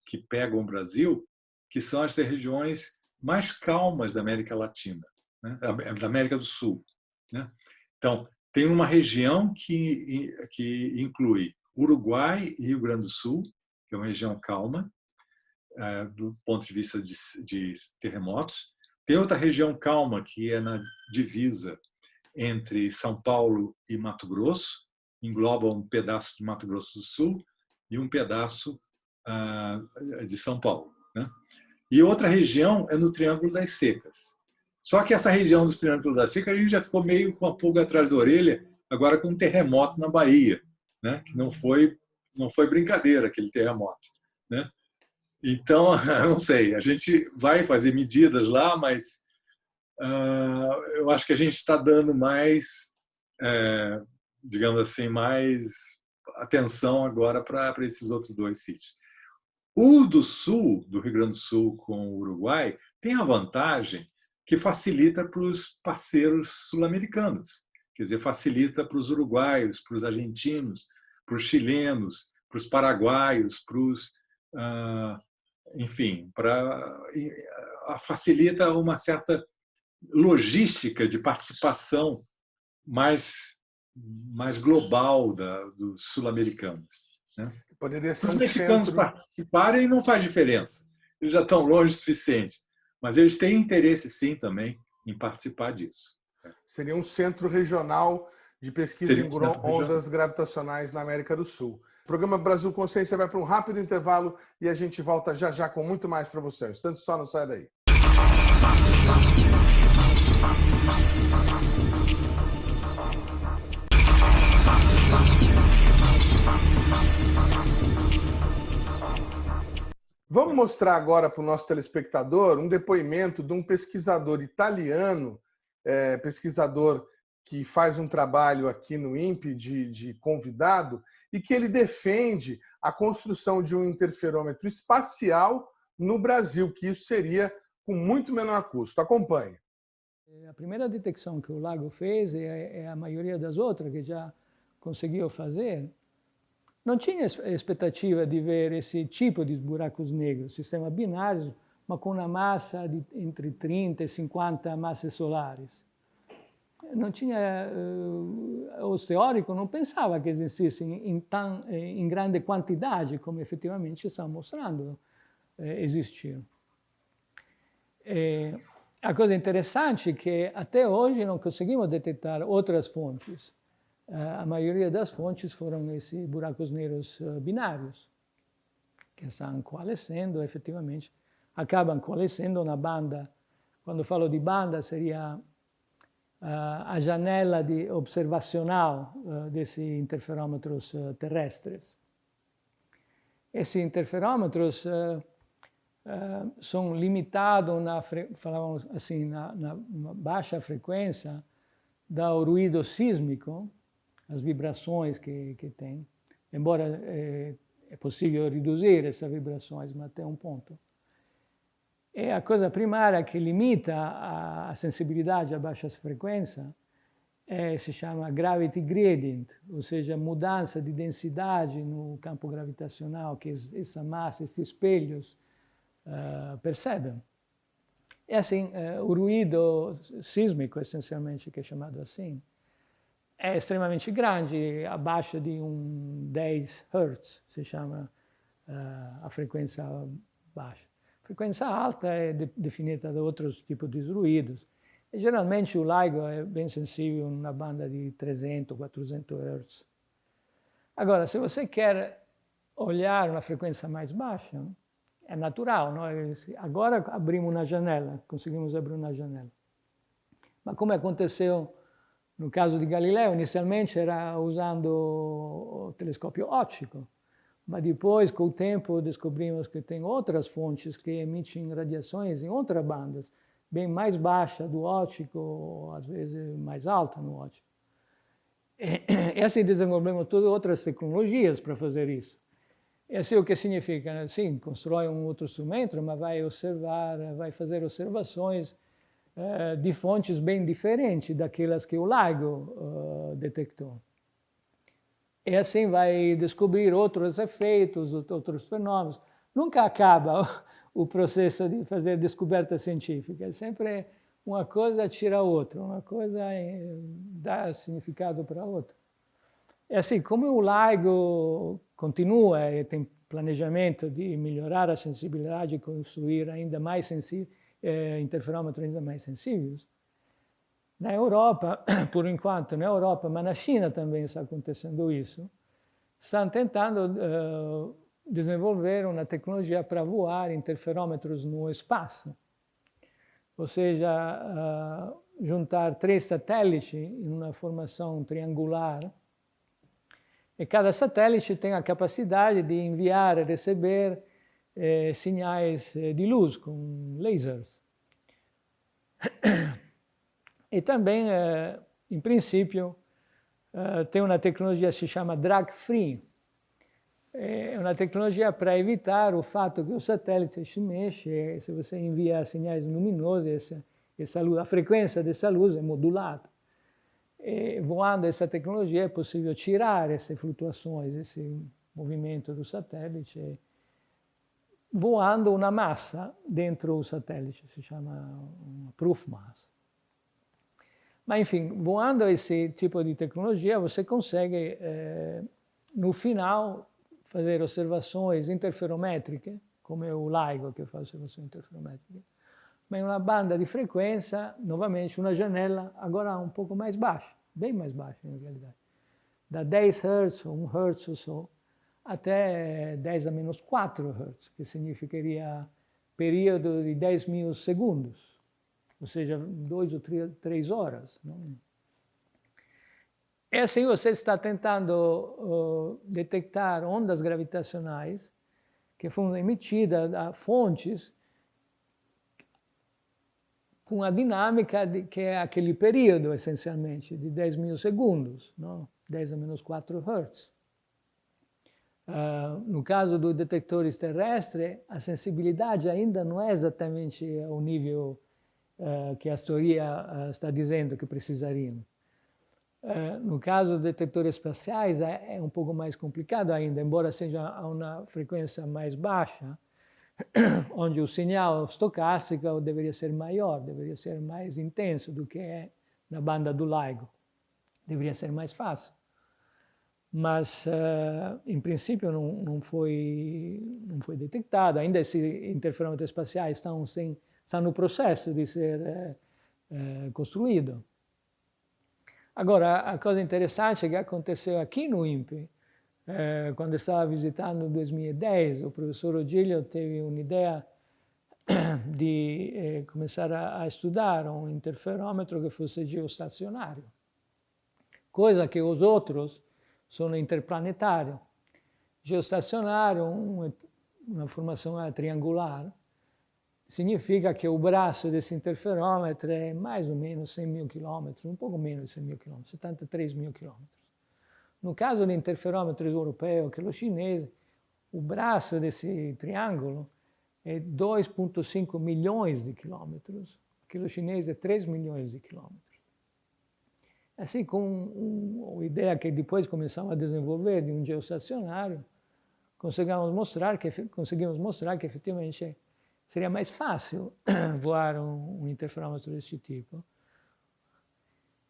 que pegam o Brasil, que são as regiões mais calmas da América Latina, né? Da América do Sul. Né? Então, tem uma região que inclui Uruguai e Rio Grande do Sul, que é uma região calma, do ponto de vista de terremotos. Tem outra região calma, que é na divisa entre São Paulo e Mato Grosso, engloba um pedaço de Mato Grosso do Sul e um pedaço de São Paulo. Né? E outra região é no Triângulo das Secas. Só que essa região do Triângulo das Secas, a gente já ficou meio com a pulga atrás da orelha, agora com um terremoto na Bahia, né? Que não foi brincadeira aquele terremoto. Né? Então, não sei, a gente vai fazer medidas lá, mas eu acho que a gente está dando mais, digamos assim, mais atenção agora para esses outros 2 sítios. O do sul, do Rio Grande do Sul com o Uruguai, tem a vantagem que facilita para os parceiros sul-americanos. Quer dizer, facilita para os uruguaios, para os argentinos, para os chilenos, para os paraguaios, para os enfim, facilita uma certa logística de participação mais global dos sul-americanos, né? Poderia ser Os um mexicanos centro. participarem não faz diferença, eles já estão longe o suficiente, mas eles têm interesse, sim, também, em participar disso. Seria um centro regional de pesquisa Seria em um centro regional. ondas gravitacionais na América do Sul. O programa Brasil Consciência vai para um rápido intervalo e a gente volta já já com muito mais para você. Instante só, não sai daí. Vamos mostrar agora para o nosso telespectador um depoimento de um pesquisador italiano, pesquisador que faz um trabalho aqui no INPE de convidado e que ele defende a construção de um interferômetro espacial no Brasil, que isso seria com muito menor custo. Acompanhe. A primeira detecção que o LAGO fez é a maioria das outras que já conseguiu fazer. Não tinha expectativa de ver esse tipo de buracos negros, sistema binário, mas com uma massa de entre 30 e 50 massas solares. Não tinha, os teóricos não pensavam que existissem em grande quantidade, como efetivamente estão mostrando existiam. A coisa interessante é que até hoje não conseguimos detectar outras fontes. A maioria das fontes foram esses buracos negros binários, que estão coalescendo, efetivamente, acabam coalescendo na banda. Quando falo de banda, seria a janela observacional desses interferômetros terrestres. Esses interferômetros são limitados, falamos assim, na baixa frequência do ruído sísmico, as vibrações que tem, embora é possível reduzir essas vibrações, mas até um ponto. E a coisa primária que limita a sensibilidade a baixas frequências se chama gravity gradient, ou seja, mudança de densidade no campo gravitacional que essa massa, esses espelhos percebem. E assim, o ruído sísmico, essencialmente, que é chamado assim, é extremamente grande, abaixo de 10 Hz, se chama a frequência baixa. A frequência alta é definida de outros tipos de ruídos. E, geralmente o LIGO é bem sensível na banda de 300, 400 Hz. Agora, se você quer olhar uma frequência mais baixa, é natural. Agora abrimos uma janela, conseguimos abrir uma janela. Mas como aconteceu no caso de Galileu, inicialmente era usando o telescópio óptico, mas depois, com o tempo, descobrimos que tem outras fontes que emitem radiações em outras bandas, bem mais baixa do óptico, às vezes mais alta no óptico. E assim desenvolvemos todas outras tecnologias para fazer isso. E assim o que significa? Sim, constrói um outro instrumento, mas vai observar, vai fazer observações de fontes bem diferentes daquelas que o LIGO detectou. E assim vai descobrir outros efeitos, outros fenômenos. Nunca acaba o processo de fazer descoberta científica. É sempre uma coisa tira a outra, uma coisa dá significado para a outra. E assim, como o LIGO continua e tem planejamento de melhorar a sensibilidade e construir ainda mais interferômetros ainda mais sensíveis. Na Europa, por enquanto, na Europa, mas na China também está acontecendo isso, estão tentando desenvolver uma tecnologia para voar interferômetros no espaço. Ou seja, juntar 3 satélites em uma formação triangular. E cada satélite tem a capacidade de enviar e receber sinais de luz com lasers. E também, em princípio, tem uma tecnologia que se chama drag-free. É uma tecnologia para evitar o fato que o satélite se mexe, se você envia sinais luminosos, essa luz, a frequência dessa luz é modulada. E, voando essa tecnologia é possível tirar essas flutuações, esse movimento do satélite, voando uma massa dentro do satélite, se chama uma proof mass. Mas, enfim, voando esse tipo de tecnologia, você consegue, no final, fazer observações interferométricas, como é o LIGO que faz observações interferométricas, mas em uma banda de frequência, novamente, uma janela agora um pouco mais baixa, bem mais baixa, em realidade. Da 10 Hz, 1 Hz ou só, até 10 a menos 4 Hz, que significaria período de 10 mil segundos, ou seja, 2 ou 3 horas. Não? E assim você está tentando detectar ondas gravitacionais que foram emitidas a fontes com a dinâmica que é aquele período, essencialmente, de 10 mil segundos, não? 10 a menos 4 Hz. No caso dos detectores terrestres, a sensibilidade ainda não é exatamente ao nível que a teoria está dizendo que precisariam. No caso dos detectores espaciais, é um pouco mais complicado ainda, embora seja a uma frequência mais baixa, onde o sinal estocástico deveria ser maior, deveria ser mais intenso do que é na banda do LIGO. Deveria ser mais fácil. Mas, em princípio, não foi detectado. Ainda esses interferômetros espaciais estão no processo de ser construído. Agora, a coisa interessante que aconteceu aqui no INPE, quando eu estava visitando em 2010, o professor Odilio teve uma ideia de começar a estudar um interferômetro que fosse geoestacionário, coisa que os outros sono interplanetário. Geoestacionário, uma formação triangular, significa que o braço desse interferômetro é mais ou menos 100 mil quilômetros, um pouco menos de 100 mil quilômetros, 73 mil quilômetros. No caso do interferômetro europeu, que é o chinês, o braço desse triângulo é 2,5 milhões de quilômetros, que o chinês é 3 milhões de quilômetros. Assim, com a ideia que depois começamos a desenvolver de um geoestacionário, conseguimos mostrar que efetivamente seria mais fácil voar um interferômetro desse tipo,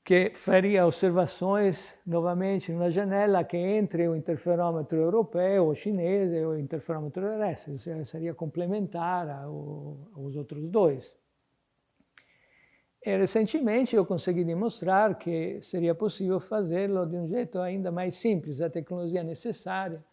que faria observações, novamente, numa janela que entre o interferômetro europeu, o chinês e o interferômetro terrestre, ou seja, seria complementar aos outros dois. E recentemente eu consegui demonstrar que seria possível fazê-lo de um jeito ainda mais simples. A tecnologia necessária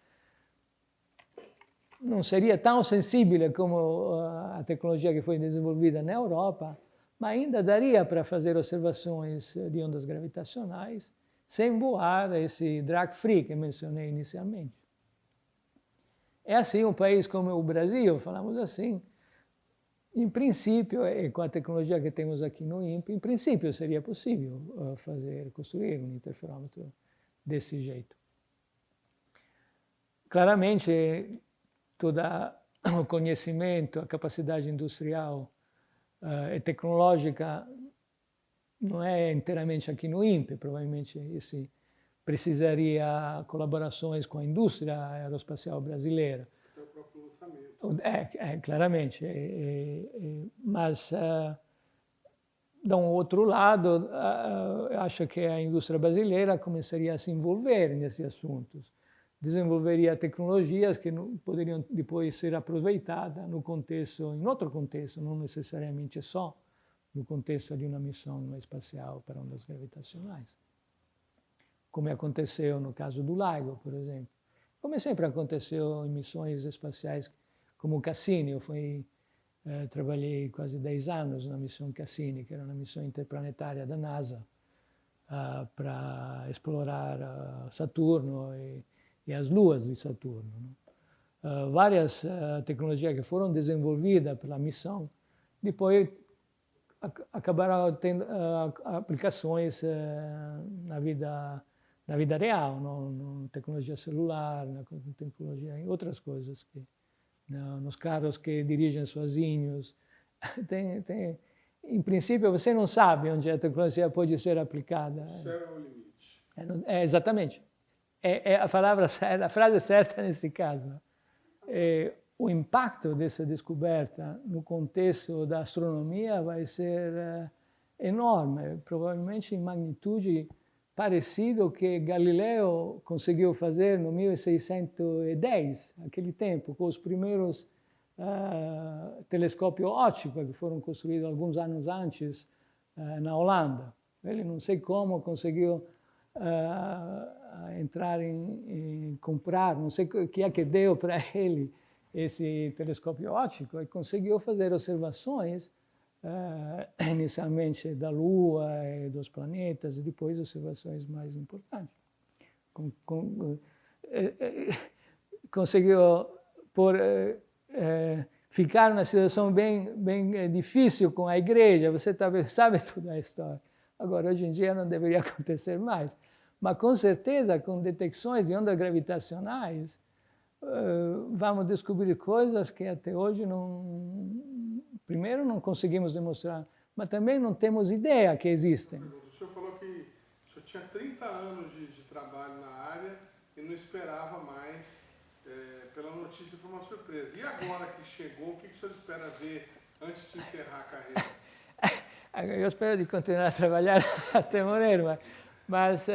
não seria tão sensível como a tecnologia que foi desenvolvida na Europa, mas ainda daria para fazer observações de ondas gravitacionais sem voar esse drag-free que mencionei inicialmente. É assim, um país como o Brasil, falamos assim, em princípio, e com a tecnologia que temos aqui no INPE, em princípio seria possível construir um interferômetro desse jeito. Claramente, todo o conhecimento, a capacidade industrial e tecnológica não é inteiramente aqui no INPE, provavelmente esse precisaria colaborações com a indústria aeroespacial brasileira. Até o próprio lançamento. Claramente. Mas, de um outro lado, eu acho que a indústria brasileira começaria a se envolver nesses assuntos. Desenvolveria tecnologias que poderiam depois ser aproveitadas em outro contexto, não necessariamente só no contexto de uma missão espacial para ondas gravitacionais. Como aconteceu no caso do LIGO, por exemplo. Como sempre aconteceu em missões espaciais como o Cassini. Eu trabalhei quase 10 anos na missão Cassini, que era uma missão interplanetária da NASA, para explorar Saturno e as luas de Saturno. Várias tecnologias que foram desenvolvidas pela missão, depois acabaram tendo aplicações na vida real, na tecnologia celular, na tecnologia em outras coisas, nos carros que dirigem sozinhos. Em princípio, você não sabe onde a tecnologia pode ser aplicada. O céu é o limite. Exatamente. É a frase certa nesse caso. o impacto dessa descoberta no contexto da astronomia vai ser enorme, provavelmente em magnitude parecido que Galileu conseguiu fazer no 1610, naquele tempo, com os primeiros telescópios ópticos que foram construídos alguns anos antes na Holanda. Ele não sei como conseguiu entrar em comprar, não sei o que é que deu para ele esse telescópio óptico, e conseguiu fazer observações inicialmente da Lua e dos planetas, e depois observações mais importantes. Conseguiu ficar numa situação bem difícil com a igreja, você talvez sabe toda a história. Agora, hoje em dia não deveria acontecer mais, mas com certeza com detecções de ondas gravitacionais vamos descobrir coisas que até hoje primeiro não conseguimos demonstrar, mas também não temos ideia que existem. O senhor falou que o senhor tinha 30 anos de trabalho na área e não esperava mais pela notícia, foi uma surpresa. E agora que chegou, o que o senhor espera ver antes de encerrar a carreira? Eu espero de continuar a trabalhar até morrer, mas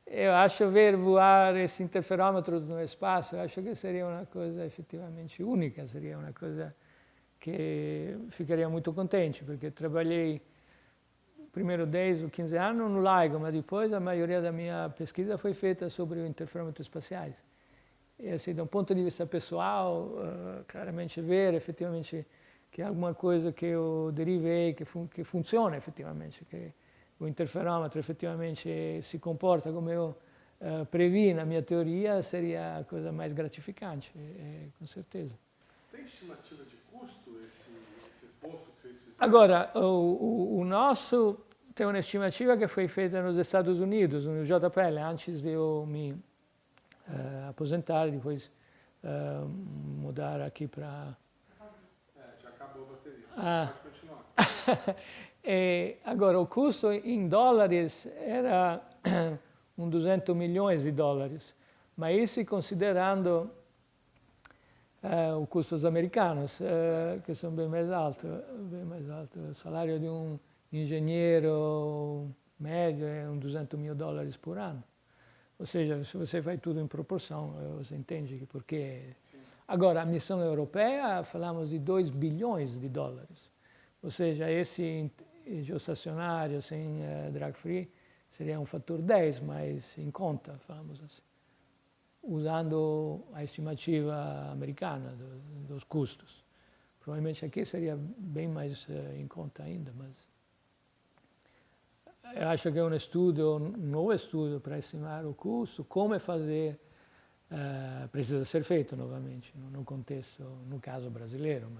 eu acho ver voar esse interferômetro no espaço, eu acho que seria uma coisa efetivamente única, seria uma coisa que ficaria muito contente, porque trabalhei primeiro 10 ou 15 anos no LIGO, mas depois a maioria da minha pesquisa foi feita sobre os interferômetros espaciais. E assim, de um ponto de vista pessoal, claramente ver efetivamente que é alguma coisa que eu derivei, que funciona efetivamente, que o interferômetro efetivamente se comporta como eu previ na minha teoria, seria a coisa mais gratificante, com certeza. Tem estimativa de custo esse esboço que vocês fizeram? Agora, o nosso tem uma estimativa que foi feita nos Estados Unidos, no JPL, antes de eu me aposentar, depois mudar aqui para... já acabou a bateria. Pode continuar. Agora, o custo em dólares era uns 200 milhões de dólares, mas isso considerando os custos americanos, que são bem mais altos. O salário de um engenheiro médio é uns 200 mil dólares por ano. Ou seja, se você faz tudo em proporção, você entende por quê. Agora, a missão europeia, falamos de 2 bilhões de dólares. Ou seja, esse geoestacionário sem drag-free seria um fator 10, mas em conta, falamos assim, usando a estimativa americana dos custos. Provavelmente aqui seria bem mais em conta ainda, mas eu acho que é um novo estudo para estimar o custo, como fazer, precisa ser feito novamente, no contexto, no caso brasileiro.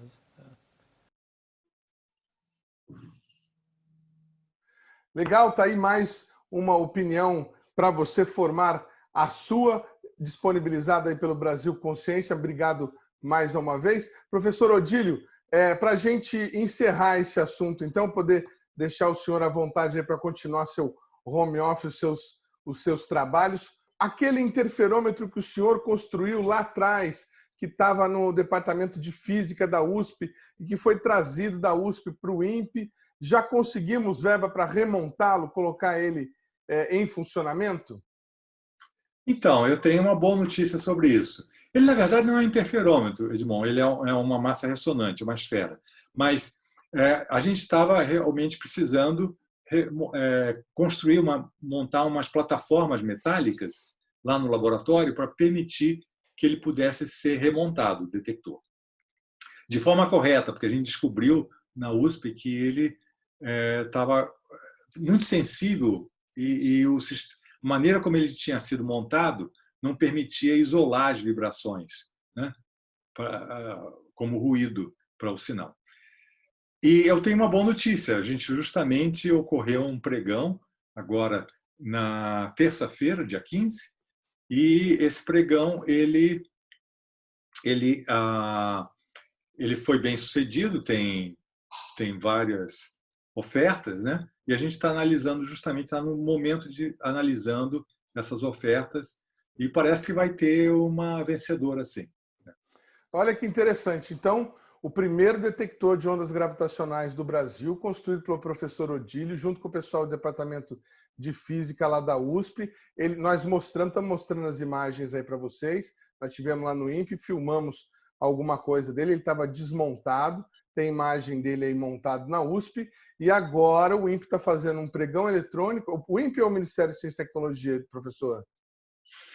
Legal, tá aí mais uma opinião para você formar a sua, disponibilizada aí pelo Brasil Consciência. Obrigado mais uma vez. Professor Odílio, para a gente encerrar esse assunto, então, poder deixar o senhor à vontade para continuar seu home office, os seus trabalhos. Aquele interferômetro que o senhor construiu lá atrás, que estava no Departamento de Física da USP e que foi trazido da USP para o INPE, já conseguimos verba para remontá-lo, colocar ele em funcionamento? Então, eu tenho uma boa notícia sobre isso. Ele, na verdade, não é um interferômetro, Edmond, ele é uma massa ressonante, uma esfera. Mas a gente estava realmente precisando montar umas plataformas metálicas lá no laboratório para permitir que ele pudesse ser remontado, o detector. De forma correta, porque a gente descobriu na USP que ele estava muito sensível e a maneira como ele tinha sido montado não permitia isolar as vibrações, né, como ruído para o sinal. E eu tenho uma boa notícia. A gente justamente ocorreu um pregão agora na terça-feira, dia 15, e esse pregão ele foi bem sucedido, tem várias ofertas, né? E a gente está analisando, justamente está no momento de analisando essas ofertas, e parece que vai ter uma vencedora, sim. Olha que interessante. Então, o primeiro detector de ondas gravitacionais do Brasil, construído pelo professor Odílio, junto com o pessoal do Departamento de Física lá da USP. Estamos mostrando as imagens aí para vocês. Nós tivemos lá no INPE, filmamos alguma coisa dele, ele estava desmontado, tem imagem dele aí montado na USP, e agora o INPE está fazendo um pregão eletrônico. O INPE é o Ministério de Ciência e Tecnologia, professor?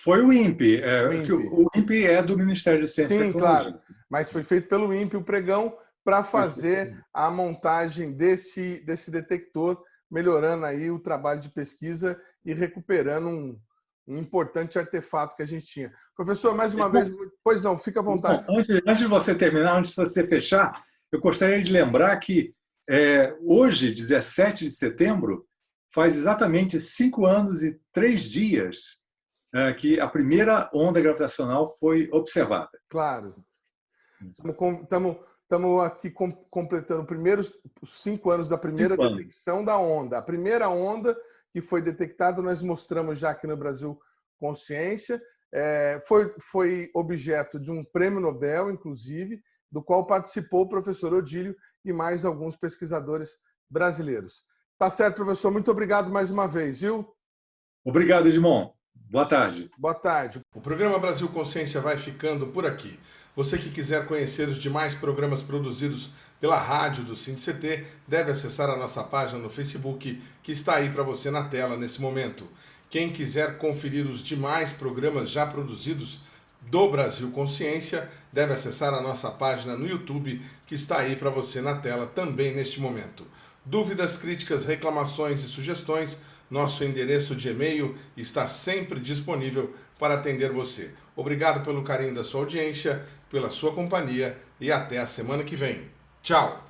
Foi o INPE. O INPE é do Ministério de Ciência e Tecnologia. Sim, claro. Mas foi feito pelo INPE o pregão para fazer a montagem desse detector, melhorando aí o trabalho de pesquisa e recuperando um importante artefato que a gente tinha. Professor, mais uma vez... Pois não, fica à vontade. Bom, antes de você terminar, antes de você fechar, eu gostaria de lembrar que hoje, 17 de setembro, faz exatamente 5 anos e 3 dias que a primeira onda gravitacional foi observada. Claro. Estamos aqui completando os 5 anos da primeira detecção da onda. A primeira onda que foi detectada, nós mostramos já aqui no Brasil Consciência, foi objeto de um prêmio Nobel, inclusive, do qual participou o professor Odílio e mais alguns pesquisadores brasileiros. Tá certo, professor? Muito obrigado mais uma vez, viu? Obrigado, Edmond. Boa tarde. Boa tarde. O programa Brasil Consciência vai ficando por aqui. Você que quiser conhecer os demais programas produzidos pela rádio do SINDCT, deve acessar a nossa página no Facebook, que está aí para você na tela nesse momento. Quem quiser conferir os demais programas já produzidos do Brasil Consciência, deve acessar a nossa página no YouTube, que está aí para você na tela também neste momento. Dúvidas, críticas, reclamações e sugestões, nosso endereço de e-mail está sempre disponível para atender você. Obrigado pelo carinho da sua audiência, pela sua companhia e até a semana que vem. Tchau!